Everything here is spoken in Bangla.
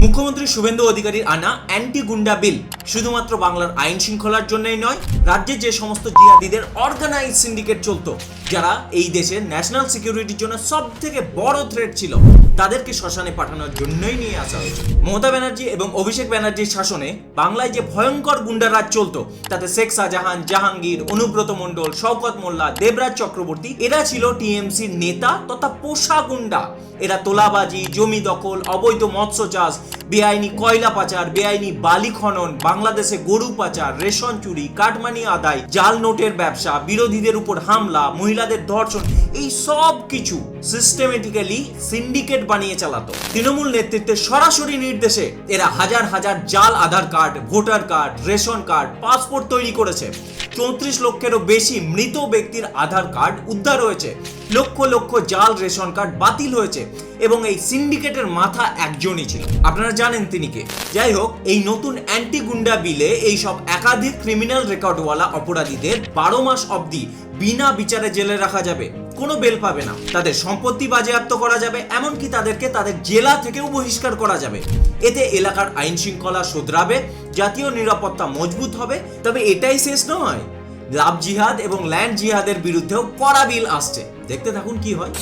মুখ্যমন্ত্রী শুভেন্দু অধিকারীর আনা অ্যান্টি গুন্ডা বিল শুধুমাত্র বাংলার আইন শৃঙ্খলার জন্যই নয়, রাজ্যে যে সমস্ত জিহাদিদের অর্গানাইজ সিন্ডিকেট চলতো, যারা এই দেশের ন্যাশনাল সিকিউরিটির জন্য সব থেকে বড় থ্রেট ছিল, তাদেরকে শ্মশানে পাঠানোর জন্যই নিয়ে আসা হয়েছে। মমতা ব্যানার্জি এবং অভিষেক ব্যানার্জির শাসনে বাংলায় যে ভয়ঙ্কর গুন্ডারাজ চলতো, তাতে শেখ শাহজাহান, জাহাঙ্গীর, অনুব্রত মণ্ডল, শওকত মোল্লা, দেবরাজ চক্রবর্তী এরা ছিল টিএমসির নেতা তথা পোষা গুন্ডা। এরা তোলাবাজি, জমি দখল, অবৈধ মৎস্য চাষ, বেআইনি কয়লা পাচার, বেআইনি বালি খনন, বাংলাদেশে গরু পাচার, রেশন চুরি, কাটমানি আদায়, জাল নোটের ব্যবসা, বিরোধীদের উপর হামলা, মহিলাদের ধর্ষণ, এই সব কিছু সিস্টেমেটিক্যালি সিন্ডিকেট বানিয়ে চালাতো। তৃণমূল নেতৃত্বের সরাসরি নির্দেশে এরা হাজার হাজার জাল Aadhaar card, voter card, ration card, passport তৈরি করেছে। 34 লক্ষেরও বেশি মৃত ব্যক্তির আধার কার্ড উদ্ধার হয়েছে, লক্ষ লক্ষ জাল রেশন কার্ড বাতিল হয়েছে, এবং এই সিন্ডিকেটের মাথা একজনই ছিল। আপনারা জানেন তিনি কে। যাই হোক, এই নতুন অ্যান্টি গুন্ডা বিলে এই সব একাধিক ক্রিমিনাল রেকর্ডওয়ালা অপরাধীদের 12 মাস অবধি বিনা বিচারে জেলে রাখা যাবে, কোনো বেল পাবে না, তাদের সম্পত্তি বাজেয়াপ্ত করা যাবে, এমনকি তাদেরকে তাদের জেলা থেকেও বহিষ্কার করা যাবে। এতে এলাকার আইন শৃঙ্খলা শুধরাবে, জাতীয় নিরাপত্তা মজবুত হবে। তবে এটাই শেষ নয়, লাভ জিহাদ এবং ল্যান্ড জিহাদের বিরুদ্ধেও কড়া বিল আসছে। দেখতে থাকুন কি হয়।